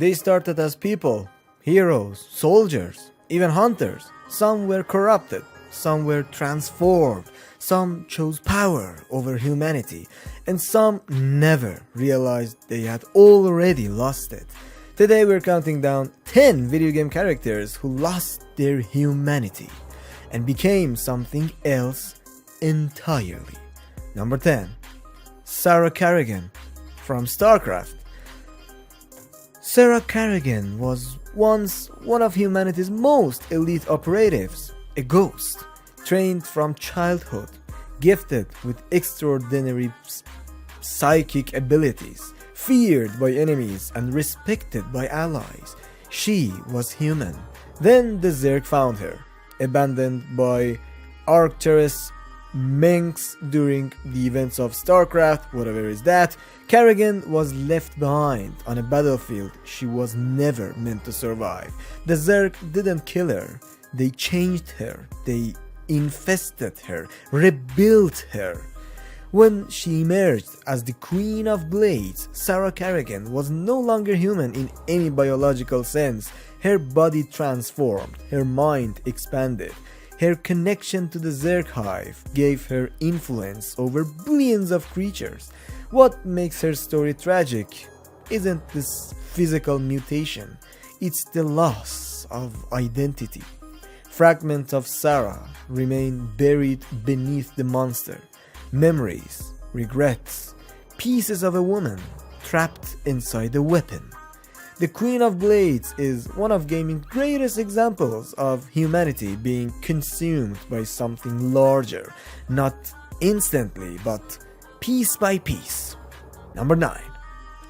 They started as people, heroes, soldiers, even hunters. Some were corrupted, some were transformed, some chose power over humanity, and some never realized they had already lost it. Today we're counting down 10 video game characters who lost their humanity and became something else entirely. Number 10. Sarah Kerrigan from StarCraft. Sarah Kerrigan was once one of humanity's most elite operatives, a ghost, trained from childhood, gifted with extraordinary psychic abilities, feared by enemies and respected by allies. She was human. Then the Zerg found her, abandoned by Artorias Mengs during the events of StarCraft, whatever is that. Kerrigan was left behind on a battlefield she was never meant to survive. The Zerg didn't kill her, they changed her, they infested her, rebuilt her. When she emerged as the Queen of Blades, Sarah Kerrigan was no longer human in any biological sense. Her body transformed, her mind expanded. Her connection to the Zerg hive gave her influence over billions of creatures. What makes her story tragic isn't this physical mutation, it's the loss of identity. Fragments of Sarah remain buried beneath the monster. Memories, regrets, pieces of a woman trapped inside a weapon. The Queen of Blades is one of gaming's greatest examples of humanity being consumed by something larger, not instantly, but piece by piece. Number 9.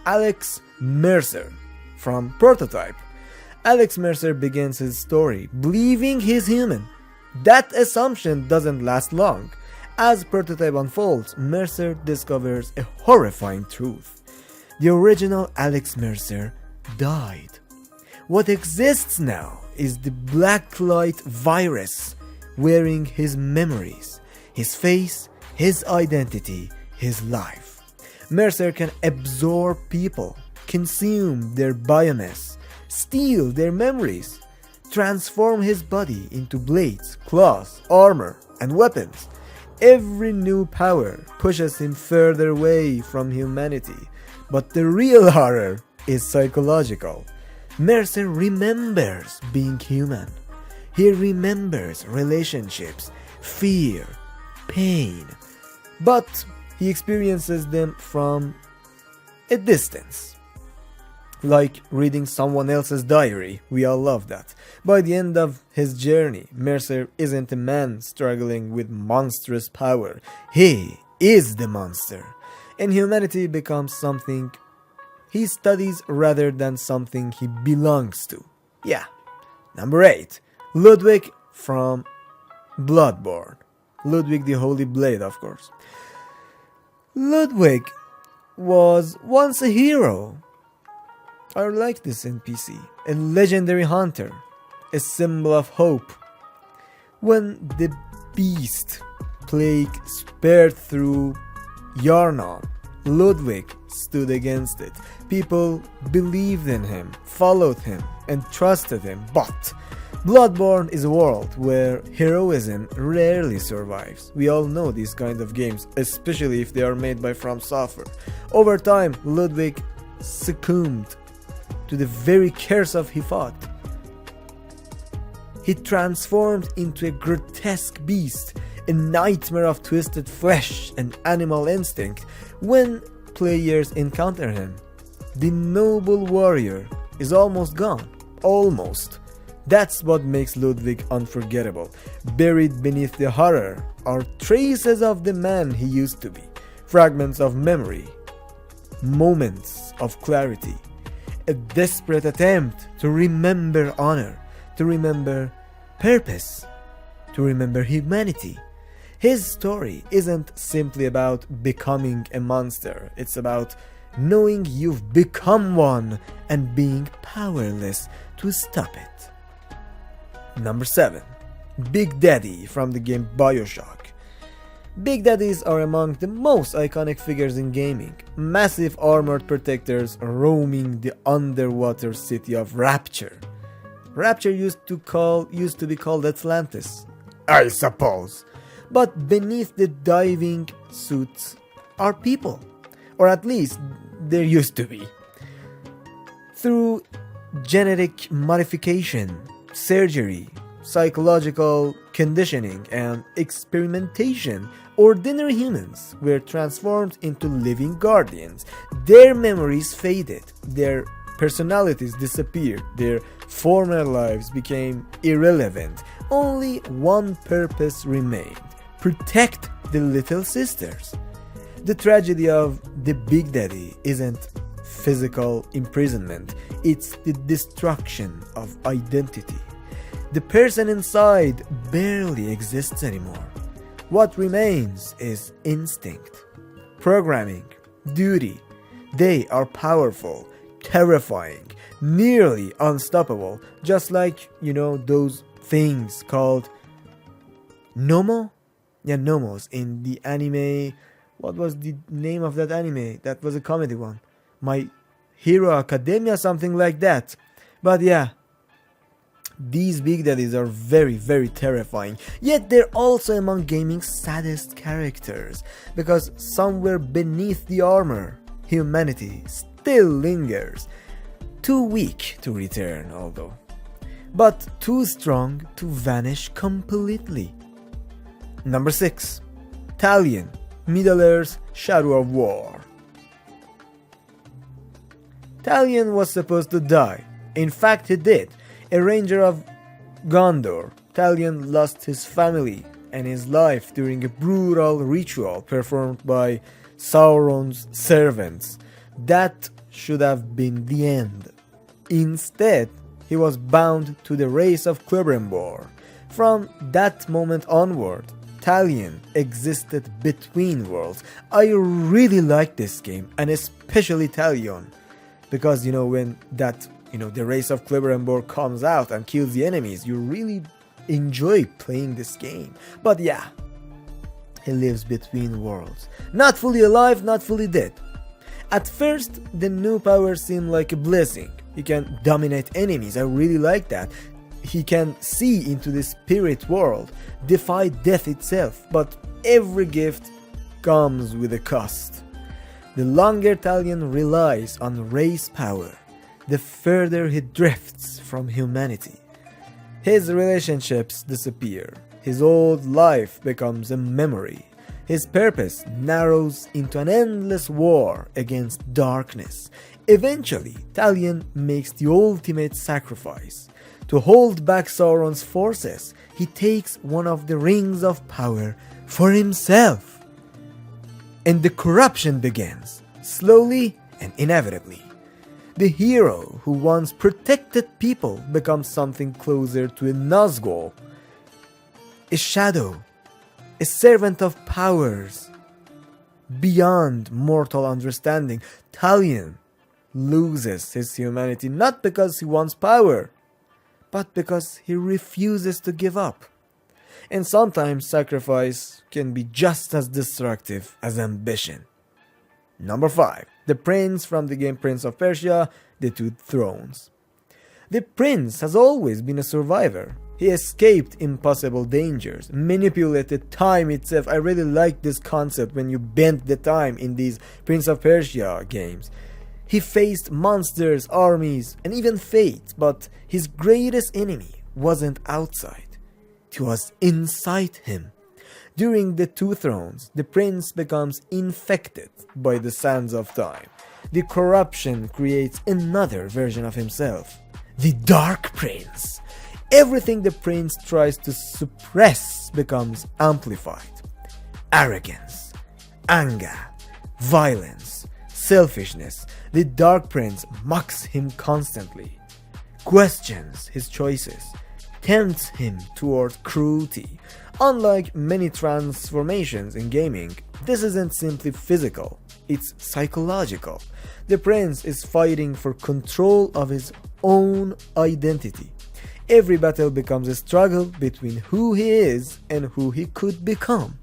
Alex Mercer from Prototype. Alex Mercer begins his story believing he's human. That assumption doesn't last long. As Prototype unfolds, Mercer discovers a horrifying truth. The original Alex Mercer died. What exists now is the black light virus wearing his memories, his face, his identity, his life. Mercer can absorb people, consume their biomass, steal their memories, transform his body into blades, claws, armor, and weapons. Every new power pushes him further away from humanity, but the real horror is psychological. Mercer remembers being human. He remembers relationships, fear, pain, but he experiences them from a distance. Like reading someone else's diary, we all love that. By the end of his journey, Mercer isn't a man struggling with monstrous power. He is the monster. And humanity becomes something he studies rather than something he belongs to. Yeah. Number 8. Ludwig from Bloodborne. Ludwig the Holy Blade, of course. Ludwig was once a hero. I like this NPC. A legendary hunter. A symbol of hope. When the beast plague spread through Yarnan, Ludwig stood against it. People believed in him, followed him, and trusted him. But Bloodborne is a world where heroism rarely survives. We all know these kind of games, especially if they are made by From Software. Over time, Ludwig succumbed to the very curse of he fought. He transformed into a grotesque beast, a nightmare of twisted flesh and animal instinct. When players encounter him, the noble warrior is almost gone. Almost. That's what makes Ludwig unforgettable. Buried beneath the horror are traces of the man he used to be. Fragments of memory. Moments of clarity. A desperate attempt to remember honor, to remember purpose, to remember humanity. His story isn't simply about becoming a monster, it's about knowing you've become one and being powerless to stop it. Number 7. Big Daddy from the game BioShock. Big Daddies are among the most iconic figures in gaming, massive armored protectors roaming the underwater city of Rapture. Rapture used to be called Atlantis, I suppose. But beneath the diving suits are people, or at least there used to be. Through genetic modification, surgery, psychological conditioning, and experimentation, ordinary humans were transformed into living guardians. Their memories faded, their personalities disappeared, their former lives became irrelevant. Only one purpose remained: protect the little sisters. The tragedy of the Big Daddy isn't physical imprisonment, it's the destruction of identity. The person inside barely exists anymore. What remains is instinct, programming, duty. They are powerful, terrifying, nearly unstoppable, just like, those things called Nomo? Yeah, Nomos in the anime. What was the name of that anime? That was a comedy one. My Hero Academia, something like that. But yeah, these Big Daddies are very, very terrifying. Yet they're also among gaming's saddest characters, because somewhere beneath the armor, humanity still lingers. Too weak to return, although, but too strong to vanish completely. Number 6. Talion, Middle-earth's Shadow of War. Talion was supposed to die. In fact, he did. A ranger of Gondor, Talion lost his family and his life during a brutal ritual performed by Sauron's servants. That should have been the end. Instead, he was bound to the race of Celebrimbor. From that moment onward, Talion existed between worlds. I really like this game, and especially Talion, because when that the race of Celebrimbor comes out and kills the enemies, you really enjoy playing this game. But yeah, he lives between worlds, not fully alive, not fully dead. At first, the new power seemed like a blessing. He can dominate enemies, I really like that. He can see into the spirit world, defy death itself, but every gift comes with a cost. The longer Talion relies on race power, the further he drifts from humanity. His relationships disappear, his old life becomes a memory, his purpose narrows into an endless war against darkness. Eventually, Talion makes the ultimate sacrifice. To hold back Sauron's forces, he takes one of the rings of power for himself. And the corruption begins, slowly and inevitably. The hero who once protected people becomes something closer to a Nazgul, a shadow, a servant of powers beyond mortal understanding. Talion loses his humanity not because he wants power, but because he refuses to give up. And sometimes sacrifice can be just as destructive as ambition. Number 5. The prince from the game Prince of Persia, The Two Thrones. The prince has always been a survivor. He escaped impossible dangers, manipulated time itself. I really like this concept when you bend the time in these Prince of Persia games. He faced monsters, armies, and even fate, but his greatest enemy wasn't outside. It was inside him. During the Two Thrones, the prince becomes infected by the sands of time. The corruption creates another version of himself, the Dark Prince. Everything the prince tries to suppress becomes amplified. Arrogance, anger, violence, selfishness. The Dark Prince mocks him constantly, questions his choices, tempts him toward cruelty. Unlike many transformations in gaming, this isn't simply physical, it's psychological. The prince is fighting for control of his own identity. Every battle becomes a struggle between who he is and who he could become.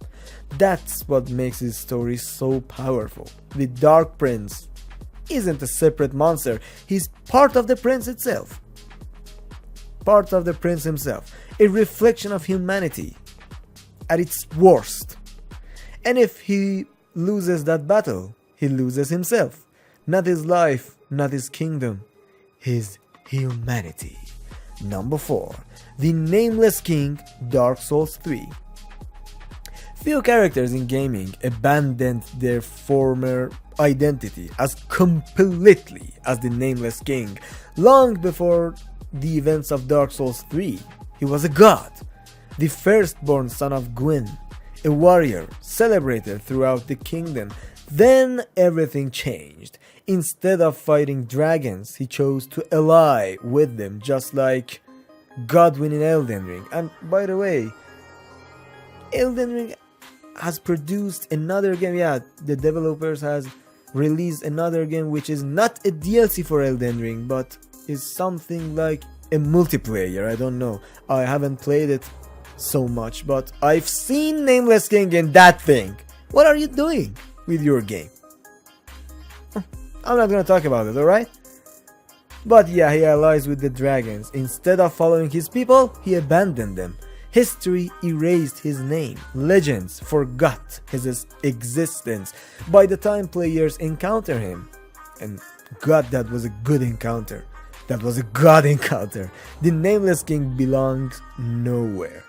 That's what makes his story so powerful. The Dark Prince isn't a separate monster, he's part of the prince itself. Part of the prince himself, a reflection of humanity at its worst. And if he loses that battle, he loses himself. Not his life, not his kingdom, his humanity. Number 4. The Nameless King, Dark Souls 3. Few characters in gaming abandoned their former identity as completely as the Nameless King long before the events of Dark Souls 3. He was a god, the firstborn son of Gwyn, a warrior celebrated throughout the kingdom. Then everything changed. Instead of fighting dragons, he chose to ally with them, just like Godwin in Elden Ring. And by the way, Elden Ring has produced another game. Yeah, the developers has released another game which is not a DLC for Elden Ring, but is something like a multiplayer. I don't know. I haven't played it so much, but I've seen Nameless King in that thing. What are you doing with your game? I'm not gonna talk about it, alright? But yeah, he allies with the dragons. Instead of following his people, he abandoned them. History erased his name. Legends forgot his existence by the time players encounter him. And God, that was a good encounter. That was a god encounter. The Nameless King belongs nowhere.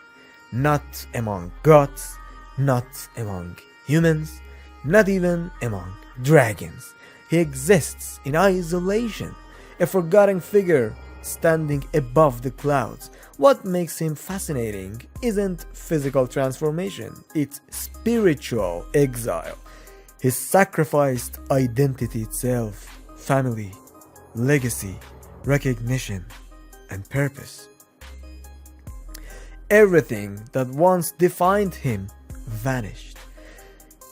Not among gods, not among humans, not even among dragons. He exists in isolation, a forgotten figure standing above the clouds. What makes him fascinating isn't physical transformation, it's spiritual exile. His sacrificed identity itself, family, legacy, recognition, and purpose. Everything that once defined him vanished.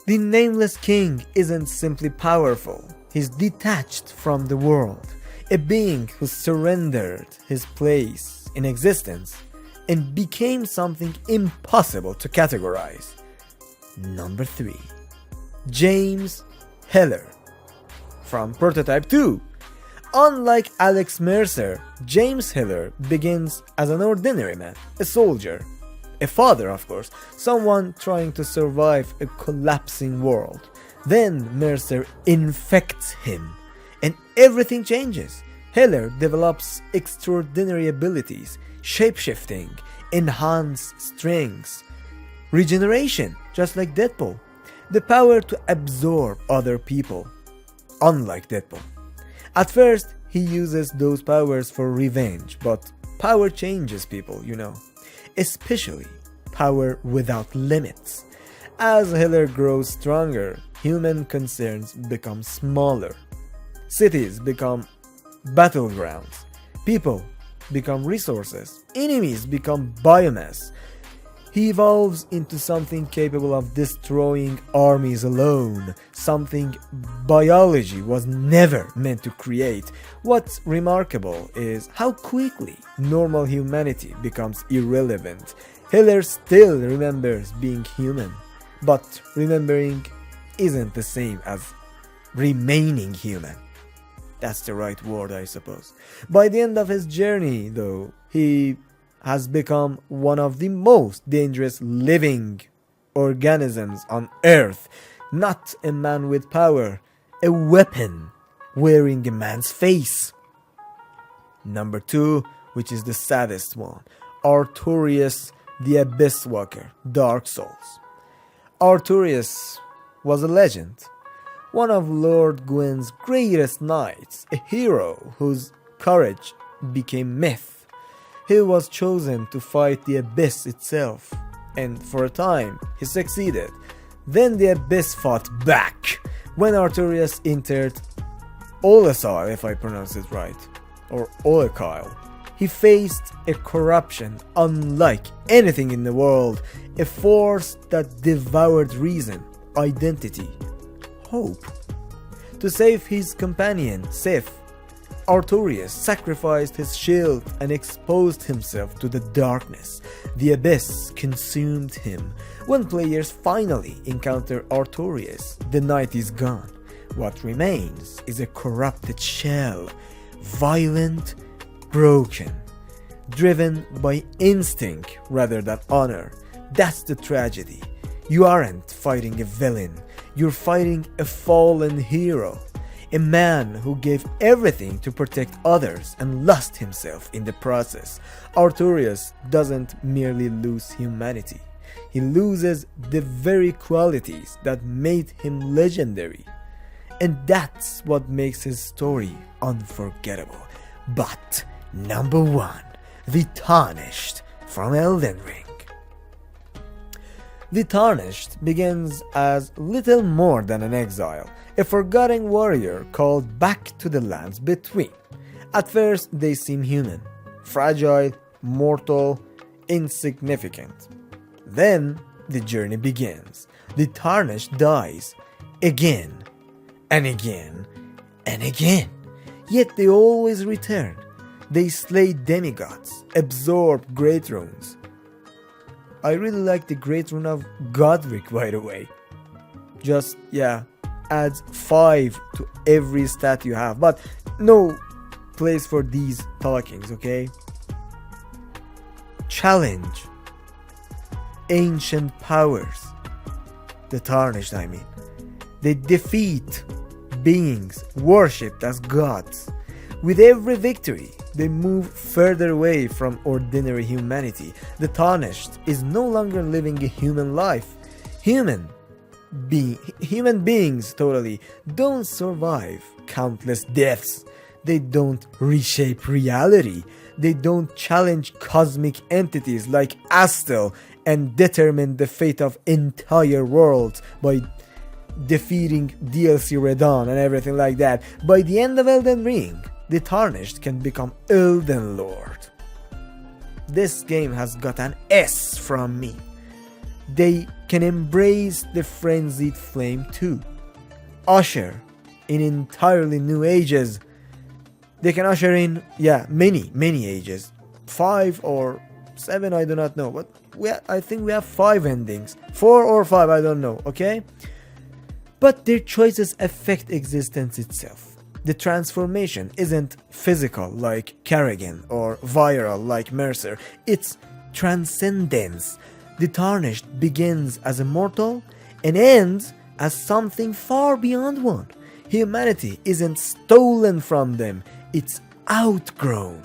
The Nameless King isn't simply powerful, he's detached from the world, a being who surrendered his place in existence and became something impossible to categorize. Number 3. James Heller from Prototype 2. Unlike Alex Mercer, James Heller begins as an ordinary man, a soldier, a father of course, someone trying to survive a collapsing world. Then Mercer infects him and everything changes. Heller develops extraordinary abilities, shapeshifting, enhanced strengths, regeneration, just like Deadpool, the power to absorb other people, unlike Deadpool. At first, he uses those powers for revenge, but power changes people, you know, especially power without limits. As Heller grows stronger, human concerns become smaller. Cities become battlegrounds. People become resources. Enemies become biomass. He evolves into something capable of destroying armies alone, something biology was never meant to create. What's remarkable is how quickly normal humanity becomes irrelevant. Heller still remembers being human, but remembering isn't the same as remaining human. That's the right word, I suppose. By the end of his journey, though, he has become one of the most dangerous living organisms on Earth. Not a man with power, a weapon wearing a man's face. Number 2, which is the saddest one, Artorias the Abysswalker, Dark Souls. Artorias was a legend, one of Lord Gwyn's greatest knights, a hero whose courage became myth. He was chosen to fight the Abyss itself, and for a time he succeeded. Then the Abyss fought back. When Artorias entered Olasar, if I pronounce it right, or Olakile, he faced a corruption unlike anything in the world, a force that devoured reason, identity, hope. To save his companion, Sif, Artorias sacrificed his shield and exposed himself to the darkness. The abyss consumed him. When players finally encounter Artorias, the night is gone. What remains is a corrupted shell, violent, broken, driven by instinct rather than honor. That's the tragedy. You aren't fighting a villain, you're fighting a fallen hero. A man who gave everything to protect others and lost himself in the process. Artorias doesn't merely lose humanity. He loses the very qualities that made him legendary. And that's what makes his story unforgettable. But number 1, the Tarnished from Elden Ring. The Tarnished begins as little more than an exile, a forgotten warrior called back to the lands between. At first they seem human, fragile, mortal, insignificant. Then the journey begins. The Tarnished dies again and again and again. Yet they always return. They slay demigods, absorb great runes. I really like the great rune of Godlike, by the way. Just, adds 5 to every stat you have. But no place for these talkings, okay? Challenge ancient powers. The Tarnished, I mean. They defeat beings worshipped as gods. With every victory, they move further away from ordinary humanity. The Tarnished is no longer living a human life. Human beings don't survive countless deaths. They don't reshape reality. They don't challenge cosmic entities like Astel and determine the fate of entire worlds by defeating DLC Redon and everything like that. By the end of Elden Ring, the Tarnished can become Elden Lord. This game has got an S from me. They can embrace the frenzied flame too. Usher in entirely new ages. They can usher in, many ages. 5 or 7, I do not know. But I think we have 5 endings. 4 or 5, I don't know, okay? But their choices affect existence itself. The transformation isn't physical like Kerrigan or viral like Mercer. It's transcendence. The Tarnished begins as a mortal and ends as something far beyond one. Humanity isn't stolen from them, it's outgrown.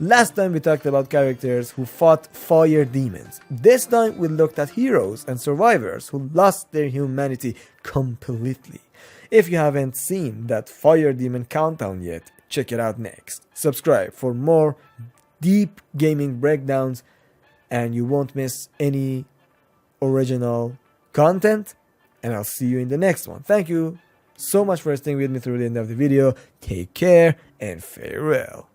Last time we talked about characters who fought fire demons. This time we looked at heroes and survivors who lost their humanity completely. If you haven't seen that fire demon countdown yet, check it out next. Subscribe for more deep gaming breakdowns and you won't miss any original content. And I'll see you in the next one. Thank you so much for staying with me through the end of the video. Take care and farewell.